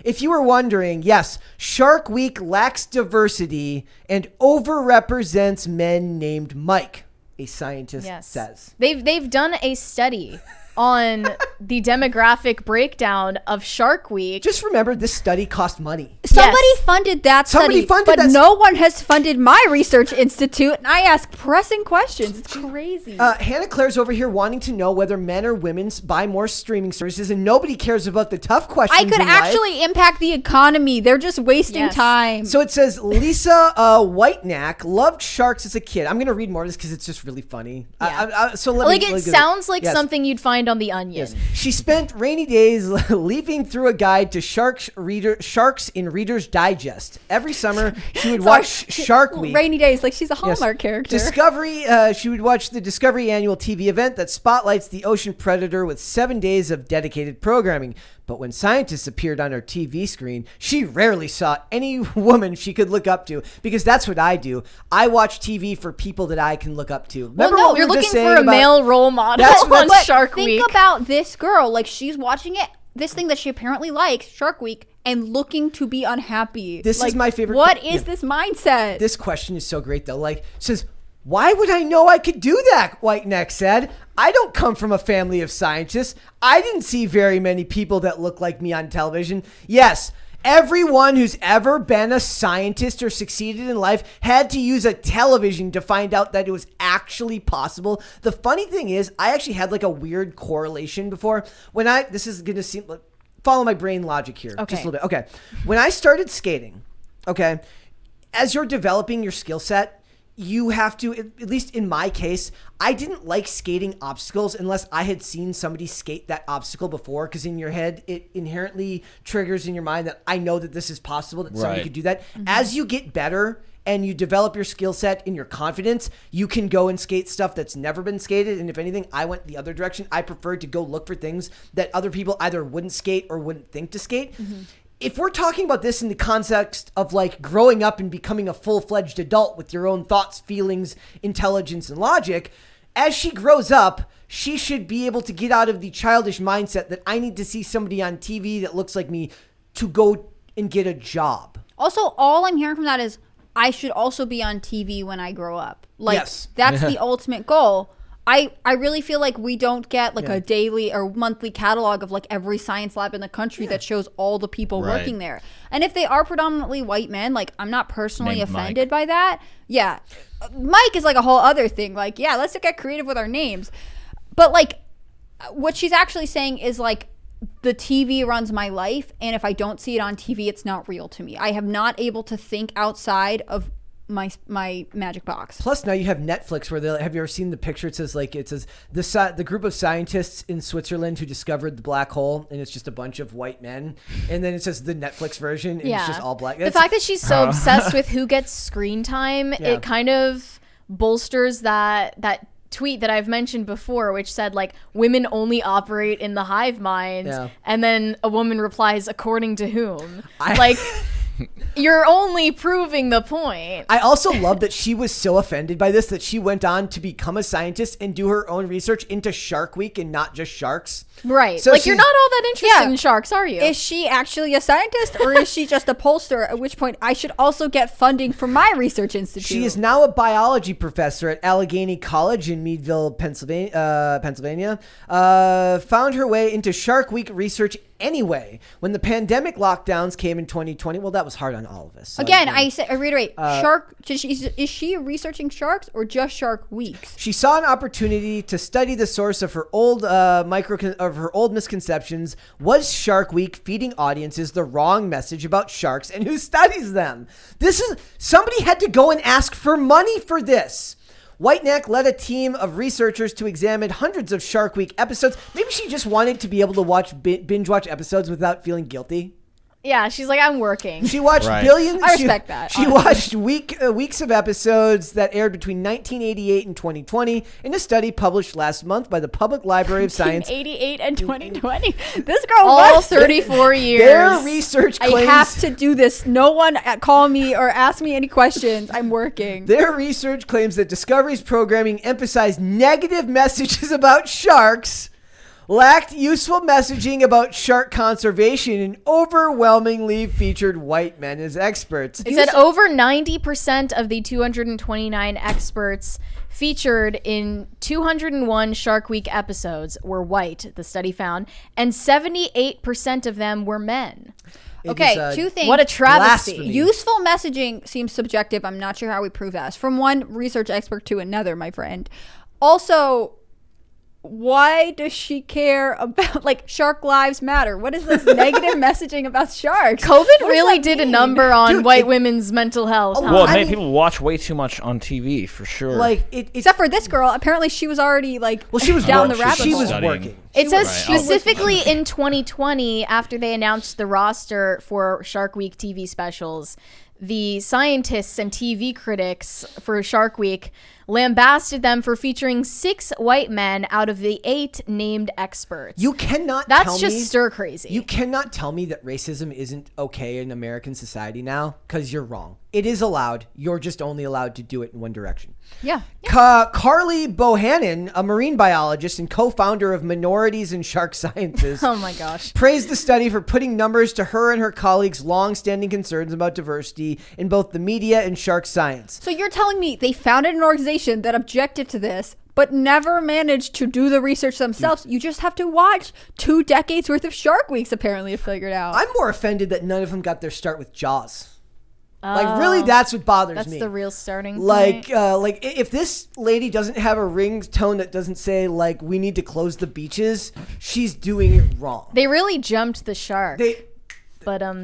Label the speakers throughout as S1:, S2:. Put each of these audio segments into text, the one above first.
S1: If you were wondering, yes, Shark Week lacks diversity and overrepresents men named Mike, a scientist says.
S2: They've done a study on the demographic breakdown of Shark Week.
S1: Just remember, this study cost money.
S3: Somebody funded that study, but no one has funded my research institute, and I ask pressing questions. It's crazy.
S1: Hannah Claire's over here wanting to know whether men or women buy more streaming services, and nobody cares about the tough questions.
S3: I could actually impact the economy. They're just wasting time.
S1: So it says Lisa Whitenack loved sharks as a kid. I'm going to read more of this because it's just really funny.
S2: Yeah. It sounds like something you'd find on The Onion.
S1: Yes. She spent rainy days leafing through a guide to sharks in Reader's Digest. Every summer, she would watch Shark Week.
S3: Rainy days, like she's a Hallmark character.
S1: She would watch the Discovery annual TV event that spotlights the ocean predator with 7 days of dedicated programming. But when scientists appeared on her TV screen, she rarely saw any woman she could look up to, because that's what I do. I watch TV for people that I can look up to. Remember what
S2: you're looking for a male role model on Shark Week.
S3: Think about this girl. Like, she's watching this thing that she apparently likes, Shark Week, and looking to be unhappy.
S1: This is my favorite.
S3: What is this mindset?
S1: This question is so great, though. Like, says, why would I know I could do that? Whiteneck said. I don't come from a family of scientists. I didn't see very many people that look like me on television. Yes, everyone who's ever been a scientist or succeeded in life had to use a television to find out that it was actually possible. The funny thing is, I actually had like a weird correlation before. This is going to seem, follow my brain logic here.
S2: Okay.
S1: Just a little bit. Okay. When I started skating, okay, as you're developing your skill set, you have to, at least in my case, I didn't like skating obstacles unless I had seen somebody skate that obstacle before, because in your head, it inherently triggers in your mind that I know that this is possible, that somebody could do that. Mm-hmm. As you get better and you develop your skill set and your confidence, you can go and skate stuff that's never been skated. And if anything, I went the other direction. I preferred to go look for things that other people either wouldn't skate or wouldn't think to skate. Mm-hmm. If we're talking about this in the context of like growing up and becoming a full-fledged adult with your own thoughts, feelings, intelligence, and logic, as she grows up, she should be able to get out of the childish mindset that I need to see somebody on TV that looks like me to go and get a job.
S3: Also, all I'm hearing from that is I should also be on TV when I grow up. Like,
S1: yes.
S3: That's the ultimate goal. I really feel like we don't get like a daily or monthly catalog of like every science lab in the country that shows all the people working there. And if they are predominantly white men, like I'm not personally offended by that. Yeah. Mike is like a whole other thing. Like, yeah, let's get creative with our names. But like what she's actually saying is like the TV runs my life. And if I don't see it on TV, it's not real to me. I am not able to think outside of my magic box.
S1: Plus now you have Netflix where have you ever seen the picture? It says the group of scientists in Switzerland who discovered the black hole, and it's just a bunch of white men, and then it says the Netflix version and it's just all black.
S2: The fact that she's so obsessed with who gets screen time, it kind of bolsters that tweet that I've mentioned before, which said like women only operate in the hive mind, and then a woman replies, according to whom? You're only proving the point.
S1: I also love that she was so offended by this that she went on to become a scientist and do her own research into Shark Week and not just sharks.
S2: Right. So you're not all that interested in sharks, are you?
S3: Is she actually a scientist or is she just a pollster? At which point I should also get funding from my research institute.
S1: She is now a biology professor at Allegheny College in Meadville, Pennsylvania. Found her way into Shark Week research anyway. When the pandemic lockdowns came in 2020, well, that was hard on all of us. So
S3: Again, I reiterate, is she researching sharks or just Shark Weeks?
S1: She saw an opportunity to study the source of her old misconceptions. Was Shark Week feeding audiences the wrong message about sharks and who studies them? Somebody had to go and ask for money for this. Whiteneck led a team of researchers to examine hundreds of Shark Week episodes. Maybe she just wanted to be able to binge watch episodes without feeling guilty.
S2: Yeah, she's like, I'm working.
S1: She watched billions.
S3: I respect that.
S1: She watched weeks of episodes that aired between 1988 and 2020 in a study published last month by the Public Library of Science.
S3: 1988 and 2020. This girl
S2: all 34 years.
S1: Their research claims...
S3: I have to do this. No one call me or ask me any questions. I'm working.
S1: Their research claims that Discovery's programming emphasized negative messages about sharks, lacked useful messaging about shark conservation and overwhelmingly featured white men as experts.
S2: It said over 90% of the 229 experts featured in 201 Shark Week episodes were white, the study found, and 78% of them were men.
S3: Okay, two things.
S2: What a travesty.
S1: Blasphemy.
S3: Useful messaging seems subjective. I'm not sure how we prove that. From one research expert to another, my friend. Also, why does she care about, like, shark lives matter? What is this negative messaging about sharks?
S2: COVID really did a number on white women's mental health.
S4: Well, it made people watch way too much on TV, for sure.
S1: Like
S3: except for this girl, apparently she was already
S1: she was
S3: down the
S1: working.
S3: rabbit hole.
S1: She was working.
S2: It says specifically in 2020, after they announced the roster for Shark Week TV specials, the scientists and TV critics for Shark Week lambasted them for featuring 6 white men out of the 8 named experts.
S1: You cannot
S2: That's just stir crazy.
S1: You cannot tell me that racism isn't okay in American society now, because you're wrong. It is allowed. You're just only allowed to do it in one direction.
S3: Yeah.
S1: Carly Bohannon, a marine biologist and co-founder of Minorities in Shark Sciences,
S2: oh my gosh,
S1: praised the study for putting numbers to her and her colleagues' long-standing concerns about diversity in both the media and shark science.
S3: So you're telling me they founded an organization that objected to this, but never managed to do the research themselves? You just have to watch 2 decades worth of Shark Weeks apparently to figure it out.
S1: I'm more offended that none of them got their start with Jaws. Like, really, that's what bothers me.
S2: That's the real starting point.
S1: Like, if this lady doesn't have a ringtone that doesn't say, like, we need to close the beaches, she's doing it wrong.
S2: They really jumped the shark. But
S4: Are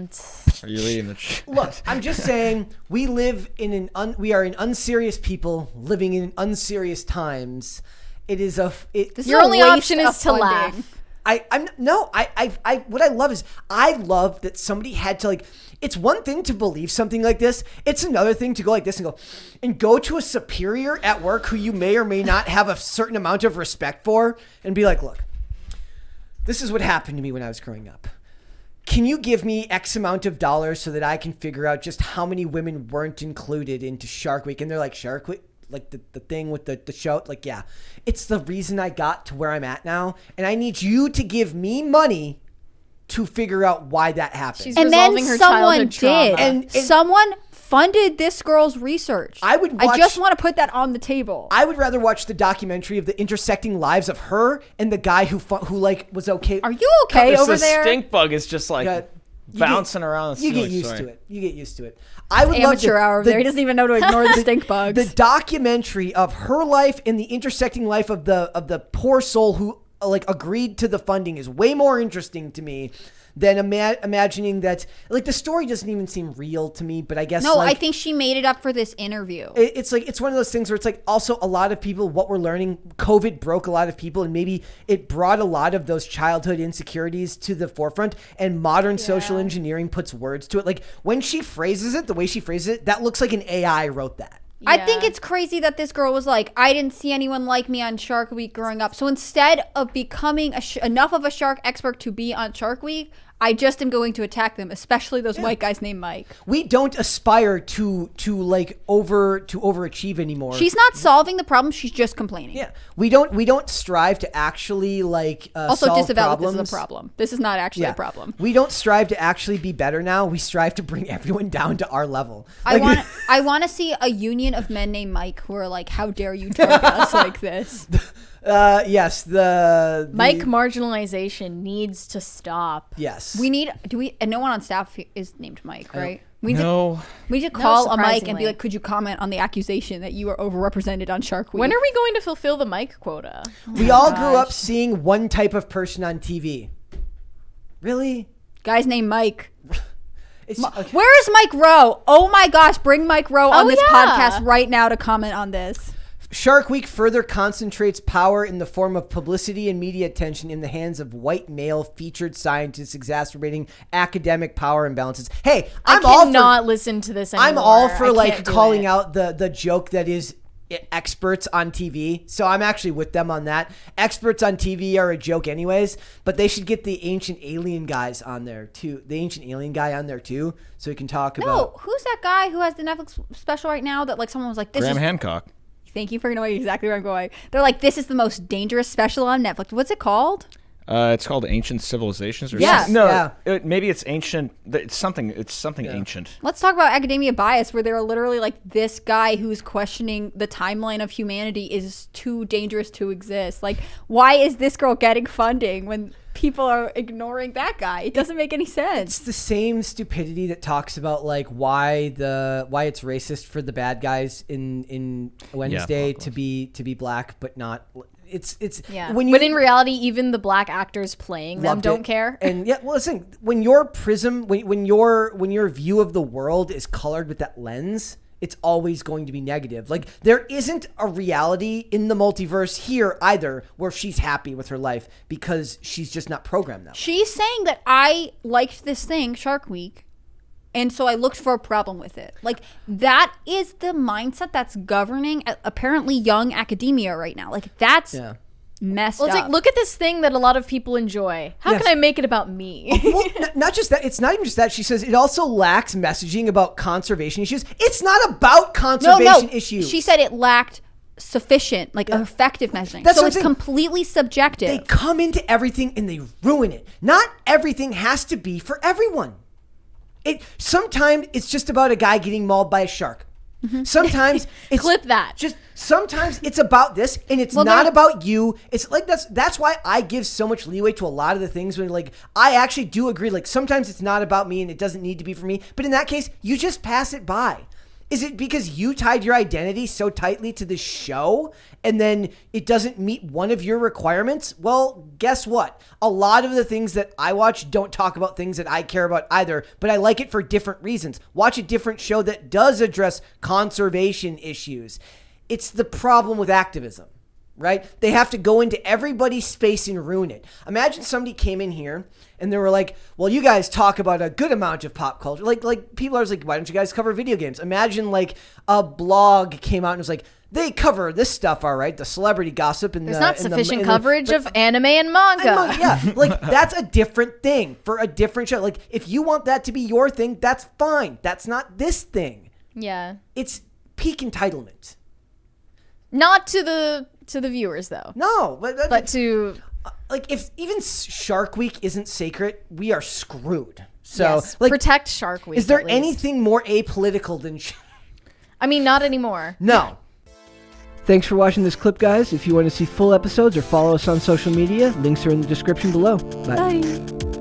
S4: you reading the
S1: Look, I'm just saying, we live in we are an unserious people living in unserious times. It is
S2: your only option is to laugh.
S1: What I love is I love that somebody had to, like, it's one thing to believe something like this. It's another thing to go like this and go to a superior at work who you may or may not have a certain amount of respect for and be like, look, this is what happened to me when I was growing up. Can you give me X amount of dollars so that I can figure out just how many women weren't included into Shark Week? And they're like, Shark Week? Like the thing with the show? Like, yeah. It's the reason I got to where I'm at now. And I need you to give me money to figure out why that happened.
S2: She's
S3: and
S2: resolving
S3: then
S2: her
S3: someone
S2: childhood trauma.
S3: did.
S1: And
S3: someone funded this girl's research.
S1: I
S3: just want to put that on the table.
S1: I would rather watch the documentary of the intersecting lives of her and the guy who like was okay.
S3: Are you okay over there?
S4: The stink bug is just like bouncing around.
S1: You get used to it. You get used to it. I would love
S3: amateur hour over there. He doesn't even know to ignore the stink bugs.
S1: The documentary of her life and the intersecting life of the poor soul who like agreed to the funding is way more interesting to me than imagining that, like, the story doesn't even seem real to me, but I guess
S3: no,
S1: like,
S3: I think she made it up for this interview.
S1: It's like, it's one of those things where it's like, also a lot of people, what we're learning, COVID broke a lot of people, and maybe it brought a lot of those childhood insecurities to the forefront, and modern social engineering puts words to it. Like, when she phrases it, the way she phrases it, that looks like an AI wrote that.
S2: Yeah.
S3: I think it's crazy that this girl was like, I didn't see anyone like me on Shark Week growing up. So instead of becoming enough of a shark expert to be on Shark Week, I just am going to attack them, especially those white guys named Mike.
S1: We don't aspire to overachieve anymore.
S3: She's not solving the problem. She's just complaining.
S1: Yeah, we don't strive to actually
S3: also
S1: solve
S3: disavow that
S1: problems.
S3: this is a problem. This is not actually a problem.
S1: We don't strive to actually be better now. We strive to bring everyone down to our level.
S3: I want to see a union of men named Mike who are like, how dare you drug us like this?
S1: Yes, the
S2: Mike marginalization needs to stop.
S1: Yes.
S3: And no one on staff is named Mike, right? We need to call a Mike and be like, could you comment on the accusation that you are overrepresented on Shark Week?
S2: When are we going to fulfill the Mike quota?
S1: We all grew up seeing one type of person on TV. Really?
S3: Guys named Mike. Where is Mike Rowe? Oh my gosh, bring Mike Rowe on this podcast right now to comment on this.
S1: Shark Week further concentrates power in the form of publicity and media attention in the hands of white male featured scientists, exacerbating academic power imbalances. Hey, I
S2: cannot listen to this anymore.
S1: I'm all for like calling out the joke that is experts on TV. So I'm actually with them on that. Experts on TV are a joke anyways, but they should get the ancient alien guys on there too. The ancient alien guy on there too, so we can talk about.
S3: No, who's that guy who has the Netflix special right now that like someone was like, this
S4: Graham
S3: is
S4: Hancock.
S3: Thank you for knowing exactly where I'm going. They're like, this is the most dangerous special on Netflix. What's it called?
S4: It's called Ancient Civilizations or
S3: Yes.
S4: something. No,
S1: Yeah.
S4: maybe it's ancient. It's something ancient.
S3: Let's talk about academia bias, where they're literally like, this guy who's questioning the timeline of humanity is too dangerous to exist. Like, why is this girl getting funding when people are ignoring that guy? It doesn't make any sense.
S1: It's the same stupidity that talks about like why it's racist for the bad guys in Wednesday to be black, but not. It's
S2: when in reality, even the black actors playing them don't care.
S1: And well, listen, when your prism, when your view of the world is colored with that lens, it's always going to be negative. Like, there isn't a reality in the multiverse here either where she's happy with her life because she's just not programmed that way.
S3: She's saying that I liked this thing, Shark Week, and so I looked for a problem with it. Like, that is the mindset that's governing apparently young academia right now. Like, that's messed up.
S2: It's like, look at this thing that a lot of people enjoy. How can I make it about me?
S1: Well, not just that. It's not even just that. She says it also lacks messaging about conservation issues. It's not about conservation issues.
S3: She said it lacked sufficient, effective messaging.
S1: That's
S3: so
S1: what
S3: it's
S1: I'm saying.
S3: completely subjective.
S1: They come into everything and they ruin it. Not everything has to be for everyone. Sometimes it's just about a guy getting mauled by a shark. Sometimes it's
S2: clip that.
S1: Just sometimes it's about this, and it's not about you. It's like that's why I give so much leeway to a lot of the things when like I actually do agree. Like sometimes it's not about me and it doesn't need to be for me. But in that case, you just pass it by. Is it because you tied your identity so tightly to the show and then it doesn't meet one of your requirements? Well, guess what? A lot of the things that I watch don't talk about things that I care about either, but I like it for different reasons. Watch a different show that does address conservation issues. It's the problem with activism, right? They have to go into everybody's space and ruin it. Imagine somebody came in here and they were like, well, you guys talk about a good amount of pop culture. Like people are like, why don't you guys cover video games? Imagine like a blog came out and was like, they cover this stuff, all right, the celebrity gossip. And
S2: there's not sufficient coverage of anime and manga.
S1: Yeah, like that's a different thing for a different show. Like if you want that to be your thing, that's fine. That's not this thing.
S2: Yeah.
S1: It's peak entitlement.
S2: Not to the viewers though.
S1: No,
S2: but to
S1: like if even Shark Week isn't sacred, we are screwed. So
S2: yes, like protect Shark Week.
S1: Is there anything more apolitical than?
S2: I mean, not anymore.
S1: No. Thanks for watching this clip, guys. If you want to see full episodes or follow us on social media, links are in the description below. Bye.